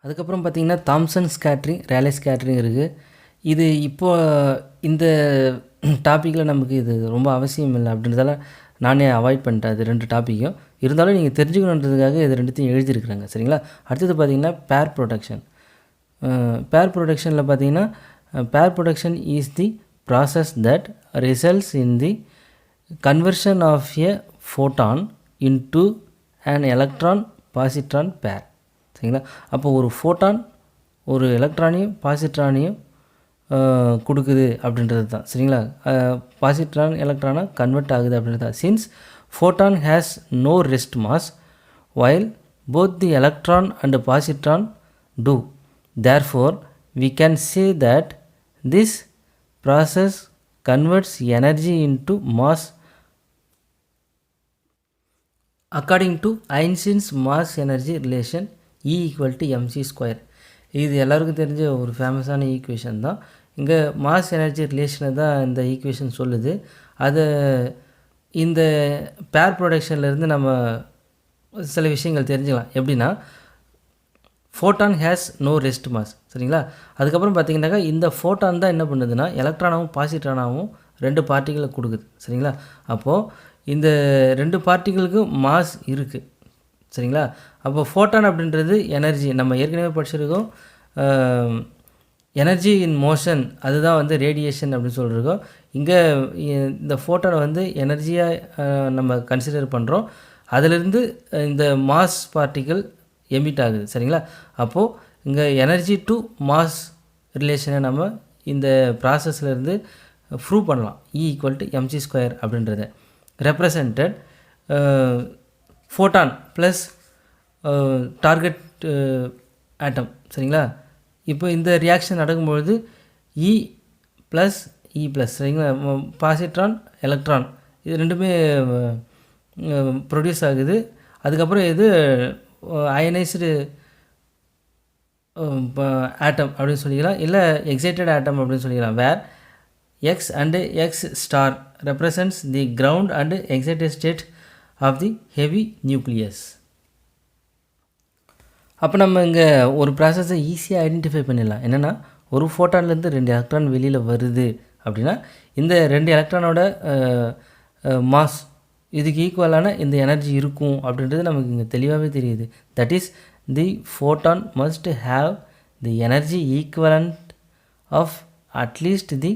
அதுக்கப்புறம் பார்த்திங்கன்னா Thomson scattering, Rayleigh scattering இருக்குது. இது இப்போ இந்த டாப்பிக்கில் நமக்கு இது ரொம்ப அவசியம் இல்லை அப்படின்றதால நானே அவாய்ட் பண்ணிட்டேன் அது 2 டாப்பிக்கும். இருந்தாலும் நீங்கள் தெரிஞ்சுக்கணுன்றதுக்காக இது 2த்தையும் எழுதியிருக்கிறாங்க. சரிங்களா? அடுத்தது பார்த்திங்கன்னா பேர் ப்ரொடக்ஷன். பேர் ப்ரொடக்ஷனில் பார்த்திங்கன்னா pair production is the process that results in the conversion of a photon into an electron positron pair. சரிங்களா? அப்போ ஒரு ஃபோட்டான் ஒரு எலக்ட்ரானையும் பாசிட்ரானையும் கொடுக்குது அப்படின்றது தான். சரிங்களா? பாசிட்ரான் எலக்ட்ரானாக கன்வெர்ட் ஆகுது அப்படின்றது தான். Since photon has no rest mass while both the electron and positron do, therefore we can say that this process converts energy into mass according to Einstein's mass energy relation E equal to mc². இது எல்லாருக்கும் தெரிஞ்ச ஒரு ஃபேமஸான equation தான். இங்கே mass energy ரிலேஷனை தான் இந்த ஈக்குவேஷன் சொல்லுது. அதை இந்த பேர் ப்ரொடக்ஷன்லேருந்து நம்ம சில விஷயங்கள் தெரிஞ்சுக்கலாம். எப்படின்னா photon has no rest mass. சரிங்களா? அதுக்கப்புறம் பார்த்திங்கனாக்கா இந்த ஃபோட்டான் தான் என்ன பண்ணுதுன்னா எலக்ட்ரானாகவும் பாசிட்ரானாகவும் 2 பார்ட்டிகளை கொடுக்குது. சரிங்களா? அப்போது இந்த 2 பார்ட்டிகளுக்கும் மாஸ் இருக்குது. சரிங்களா? அப்போ ஃபோட்டான் அப்படின்றது எனர்ஜி, நம்ம ஏற்கனவே படிச்சிருக்கோம். எனர்ஜி இன் மோஷன், அதுதான் வந்து ரேடியேஷன் அப்படின்னு சொல்லியிருக்கோம். இங்கே இந்த ஃபோட்டானை வந்து எனர்ஜியாக நம்ம கன்சிடர் பண்ணுறோம். அதிலிருந்து இந்த மாஸ் பார்ட்டிகள் எமிட் ஆகுது. சரிங்களா? அப்போது இங்கே எனர்ஜி டு மாஸ் ரிலேஷனை நம்ம இந்த ப்ராசஸ்லேருந்து ப்ரூவ் பண்ணலாம். E ஈக்குவல் டு mc² அப்படின்றத represented photon plus target atom. சரிங்களா? இப்போ இந்த ரியாக்ஷன் நடக்கும்பொழுது E ப்ளஸ் E ப்ளஸ், சரிங்களா, பாசிட்ரான் எலக்ட்ரான் இது 2மே ப்ரொடியூஸ் ஆகுது. அதுக்கப்புறம் இது அயனைஸ்டு ஆட்டம் அப்படின்னு சொல்லிக்கலாம், இல்லை எக்ஸைட்டட் ஆட்டம் அப்படின்னு சொல்லிக்கலாம். வேர் X and X star represents the ground and excited state of the heavy nucleus. அப்போ நம்ம இங்கே ஒரு ப்ராசஸை ஈஸியாக ஐடென்டிஃபை பண்ணிடலாம். என்னென்னா ஒரு ஃபோட்டான்லேருந்து 2 எலக்ட்ரான் வெளியில் வருது அப்படின்னா இந்த 2 எலக்ட்ரானோட மாஸ் இதுக்கு ஈக்குவலான இந்த எனர்ஜி இருக்கும் அப்படின்றது நமக்கு இங்கே தெளிவாகவே தெரியுது. That is the photon must have the energy equivalent of at least the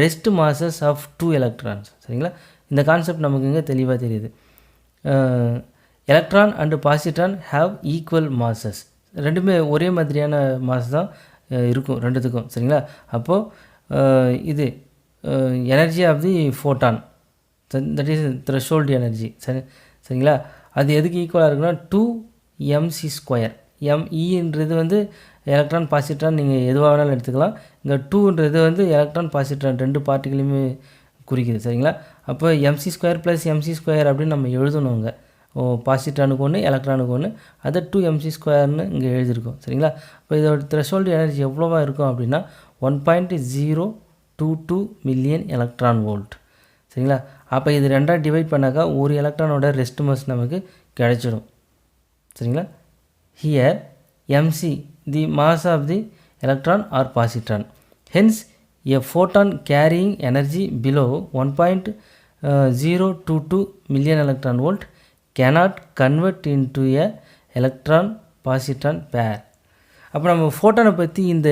rest masses of 2 electrons. சரிங்களா? இந்த கான்செப்ட் நமக்கு இங்கே தெளிவாக தெரியுது. Electron and positron have equal masses, 2மே ஒரே மாதிரியான மாஸ் தான் இருக்கும் 2த்துக்கும். சரிங்களா? அப்போது இது energy of the photon, that is threshold energy. சரிங்களா? அது எதுக்கு ஈக்குவலாக இருக்குன்னா 2mc². Eன்றது வந்து எலக்ட்ரான் பாசிட்ரான் நீங்கள் எதுவாக வேணாலும் எடுத்துக்கலாம். இங்கே 2ன்றது வந்து எலக்ட்ரான் பாசிட்ரான் 2 பார்ட்டிகளையுமே குறிக்குது. சரிங்களா? அப்போ mc² ப்ளஸ் mc² அப்படின்னு நம்ம எழுதணுங்க. பாசிட்ரானுக்கு 1 எலக்ட்ரானுக்கு 1, அதை 2mc²ன்னு இங்கே எழுதியிருக்கோம். சரிங்களா? இப்போ இதோட த்ரெஷோல்டு எனர்ஜி எவ்வளோவா இருக்கும் அப்படின்னா 1.022 மில்லியன் எலக்ட்ரான் வோல்ட். சரிங்களா? அப்போ இது 2ஆக டிவைட் பண்ணாக்கா ஒரு எலக்ட்ரானோட ரெஸ்ட் மாஸ் நமக்கு கிடைச்சிடும். சரிங்களா? Here mc the mass of the electron or positron. Hence a photon carrying energy below 1.022 million electron volt cannot convert into a electron positron pair. அப்போ நம்ம ஃபோட்டானை பற்றி இந்த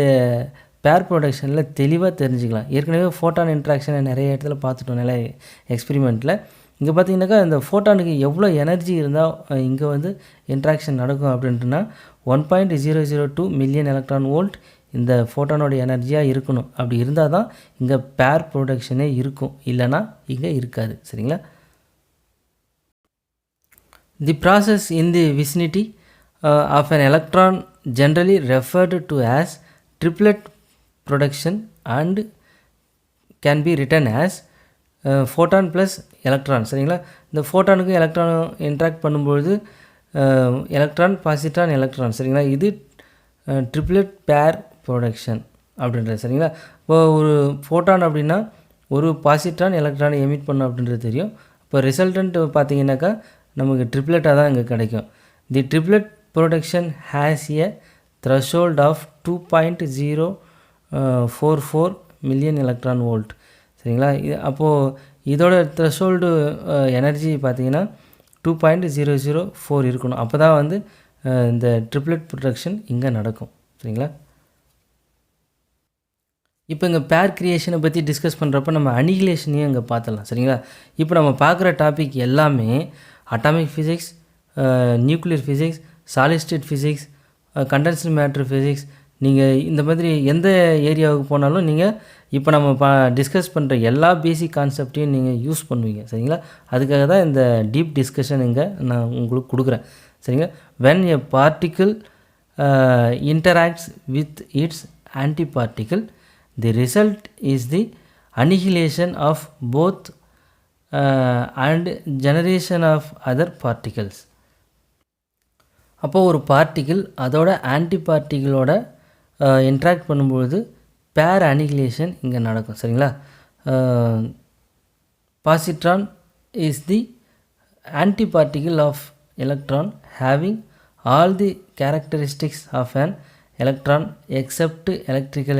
பேர் ப்ரொடக்ஷனில் தெளிவாக தெரிஞ்சுக்கலாம். ஏற்கனவே ஃபோட்டான் இன்ட்ராக்ஷனை நிறைய இடத்துல பார்த்துட்டோம், நிறைய எக்ஸ்பெரிமெண்ட்டில். இங்கே பார்த்தீங்கன்னாக்கா இந்த ஃபோட்டானுக்கு எவ்வளோ எனர்ஜி இருந்தால் இங்கே வந்து இன்ட்ராக்ஷன் நடக்கும் அப்படின்ட்டுனா 1.002 மில்லியன் எலக்ட்ரான் வோல்ட் இந்த ஃபோட்டானோட எனர்ஜியாக இருக்கணும். அப்படி இருந்தால் தான் இங்கே பேர் ப்ரொடக்ஷனே இருக்கும், இல்லைனா இங்கே இருக்காது. சரிங்களா? The process in the vicinity of an electron generally referred to as triplet production and can be written as photon plus electron. சரிங்களா? இந்த ஃபோட்டானுக்கும் எலக்ட்ரானும் இன்ட்ராக்ட் பண்ணும்பொழுது எலக்ட்ரான் பாசிட்ரான் எலக்ட்ரான். சரிங்களா? இது ட்ரிப்ளெட் பேர் ப்ரொடக்ஷன் அப்படின்றது. சரிங்களா? இப்போ ஒரு ஃபோட்டான் அப்படின்னா ஒரு பாசிட்ரான் எலக்ட்ரானை எமிட் பண்ணும் அப்படின்றது தெரியும். இப்போ ரிசல்டன்ட் பார்த்திங்கனாக்கா நமக்கு ட்ரிப்ளெட்டாக தான் இங்கே கிடைக்கும். The triplet production has a threshold of 2.044 million electron volt. சரிங்களா? அப்போது இதோட த்ரெஷோல்டு எனர்ஜி பார்த்திங்கன்னா 2.004 இருக்கணும். அப்போ தான் வந்து இந்த ட்ரிப்ளெட் ப்ரொடக்ஷன் இங்கே நடக்கும். சரிங்களா? இப்போ இங்கே பேர் க்ரியேஷனை பற்றி டிஸ்கஸ் பண்ணுறப்ப நம்ம அனிகிலேஷனையும் இங்கே பார்த்துடலாம். சரிங்களா? இப்போ நம்ம பார்க்குற டாபிக் எல்லாமே atomic physics, nuclear physics, solid state physics, condensed matter physics, நீங்கள் இந்த மாதிரி எந்த ஏரியாவுக்கு போனாலும் நீங்கள் இப்போ நம்ம டிஸ்கஸ் பண்ணுற எல்லா பேசிக் கான்செப்டையும் நீங்கள் யூஸ் பண்ணுவீங்க. சரிங்களா? அதுக்காக தான் இந்த டீப் டிஸ்கஷன் இங்கே நான் உங்களுக்கு கொடுக்குறேன். சரிங்களா? When a particle interacts with its antiparticle, the result is the annihilation of both and generation of other particles. அப்போது ஒரு பார்ட்டிக்கிள் அதோட ஆன்டி பார்ட்டிக்கிளோட இன்ட்ராக்ட் பண்ணும்பொழுது பேர் அனிகிலேஷன் இங்கே நடக்கும். சரிங்களா? Positron is the anti particle of electron having all the characteristics of an electron except electrical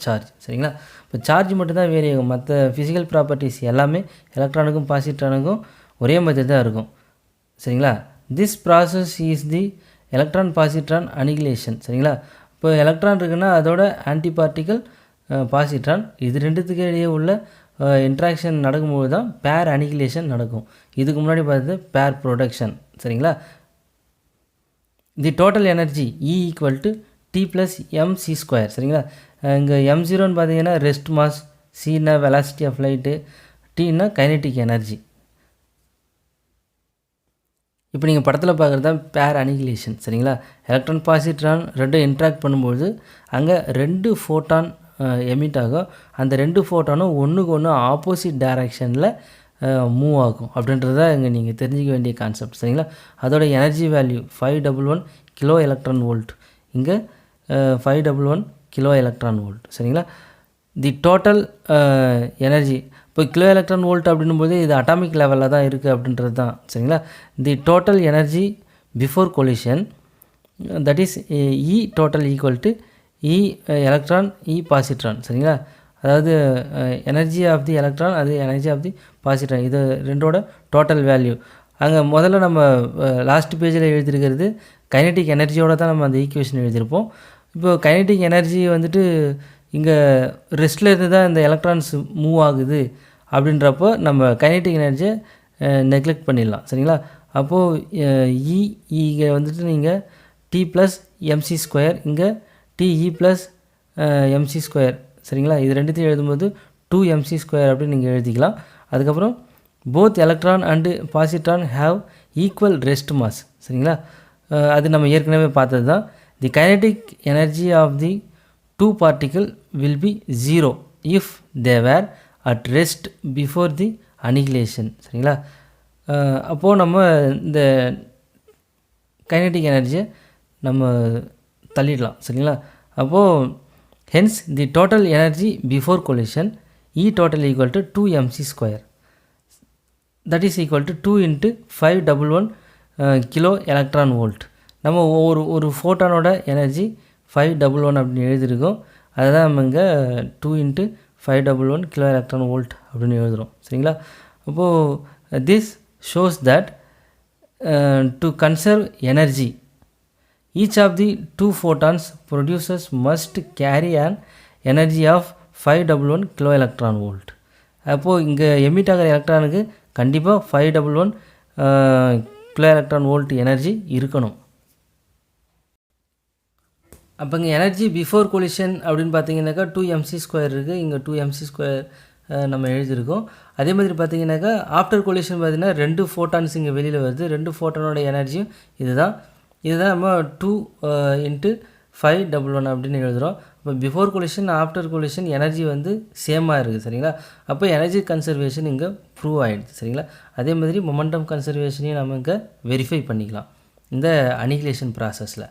charge. சரிங்களா? இப்போ சார்ஜ் மட்டும்தான் வேரி ஆகும். மற்ற ஃபிசிக்கல் ப்ராப்பர்ட்டிஸ் எல்லாமே எலக்ட்ரானுக்கும் பாசிட்ரானுக்கும் ஒரே மாதிரி தான் இருக்கும். சரிங்களா? This process is the electron positron annihilation. சரிங்களா? இப்போ எலக்ட்ரான் இருக்குன்னா அதோட ஆன்டி பார்ட்டிக்கல் பாசிட்ரான், இது ரெண்டுத்துக்கு இடையே உள்ள இன்ட்ராக்ஷன் நடக்கும்போது தான் பேர் அனிகிலேஷன் நடக்கும். இதுக்கு முன்னாடி பார்த்தது பேர் ப்ரொடக்ஷன். சரிங்களா? The total energy E equal to T + mc². சரிங்களா? இங்கே m0ன்னு பார்த்தீங்கன்னா ரெஸ்ட் மாஸ், Cனா வெலாசிட்டி ஆஃப் லைட்டு, Tனா கைனெட்டிக் எனர்ஜி. இப்போ நீங்கள் படத்தில் பார்க்குறது தான் பேர் அனிகிலேஷன். சரிங்களா? எலக்ட்ரான் பாசிட்ரான் ரெண்டும் இன்ட்ராக்ட் பண்ணும்போது அங்கே 2 ஃபோட்டான் எமிட் ஆகும். அந்த 2 ஃபோட்டானும் ஒன்றுக்கு ஒன்று ஆப்போசிட் டைரக்ஷனில் மூவ் ஆகும். அப்படின்றது தான் இங்கே நீங்கள் தெரிஞ்சிக்க வேண்டிய கான்செப்ட். சரிங்களா? அதோட energy value 511 kilo electron volt. இங்கே 511 கிலோ எலக்ட்ரான் வோல்ட். சரிங்களா? தி டோட்டல் எனர்ஜி, இப்போ கிலோ எலக்ட்ரான் வோல்ட் அப்படின்னும்போது இது அட்டாமிக் லெவலில் தான் இருக்குது அப்படின்றது தான். சரிங்களா? The total energy before collision, that is E total equal to E electron E positron. சரிங்களா? அதாவது எனர்ஜி ஆஃப் தி எலக்ட்ரான், அது எனர்ஜி ஆஃப் தி பாசிட்ரான், இது ரெண்டோட டோட்டல் வேல்யூ. அங்கே முதல்ல நம்ம லாஸ்ட் பேஜில் எழுதியிருக்கிறது கைனெட்டிக் எனர்ஜியோடு தான் நம்ம அந்த ஈக்குவேஷன் எழுதியிருப்போம். இப்போ கைனெட்டிக் எனர்ஜி வந்துட்டு இங்கே ரெஸ்ட்டில் இருந்து தான் இந்த எலக்ட்ரான்ஸ் மூவ் ஆகுது அப்படின்றப்போ நம்ம கைனெட்டிக் எனர்ஜியை நெக்லெக்ட் பண்ணிடலாம். சரிங்களா? அப்போது இங்கே வந்துட்டு நீங்கள் T + mc², இங்கே TE + mc². சரிங்களா? இது ரெண்டுத்தையும் எழுதும்போது 2mc² அப்படின்னு நீங்கள் எழுதிக்கலாம். அதுக்கப்புறம் both electron and positron have equal rest mass. சரிங்களா? அது நம்ம ஏற்கனவே பார்த்தது தான். The kinetic energy of the 2 particle will be 0 if they were at rest before the annihilation. சரிங்களா? அப்போது நம்ம இந்த கைனெட்டிக் எனர்ஜியை நம்ம தள்ளிடலாம். சரிங்களா? அப்போது hence the total energy before collision E total equal to 2mc². that is equal to 2 into 511 kilo electron volt. நம்ம ஒரு ஃபோட்டானோட எனர்ஜி 511 அப்படின்னு எழுதியிருக்கோம். அதுதான் நம்ம இங்கே 2 into 511 கிலோ எலக்ட்ரான் வோல்ட் அப்படின்னு எழுதுகிறோம். சரிங்களா? அப்போது this shows that to conserve energy each of the 2 photons producers must carry an energy of 511 kilo electron volt. அப்போது இங்கே எமிட் ஆகிற எலக்ட்ரானுக்கு கண்டிப்பாக 511 கிலோ எலக்ட்ரான் வோல்ட் எனர்ஜி இருக்கணும். அப்போ இங்கே எனர்ஜி பிஃபோர் கொலிஷன் அப்படின்னு பார்த்தீங்கன்னாக்கா 2mc² இருக்குது. இங்கே 2mc² நம்ம எழுதியிருக்கோம். அதே மாதிரி பார்த்தீங்கன்னாக்கா ஆஃப்டர் கொலிஷன் பார்த்திங்கன்னா 2 ஃபோட்டான்ஸ் இங்கே வெளியில் வருது. 2 ஃபோட்டானோட எனர்ஜியும் இதுதான் நம்ம 2 into 511 அப்படின்னு எழுதுகிறோம். இப்போ before collision after collision energy வந்து சேமாக இருக்குது. சரிங்களா? அப்போ எனர்ஜி கன்சர்வேஷன் இங்கே ப்ரூவ் ஆகிடுது. சரிங்களா? அதே மாதிரி மொமெண்டம் கன்சர்வேஷனையும் நம்ம இங்கே வெரிஃபை பண்ணிக்கலாம் இந்த அனிகிலேஷன் ப்ராசஸில்.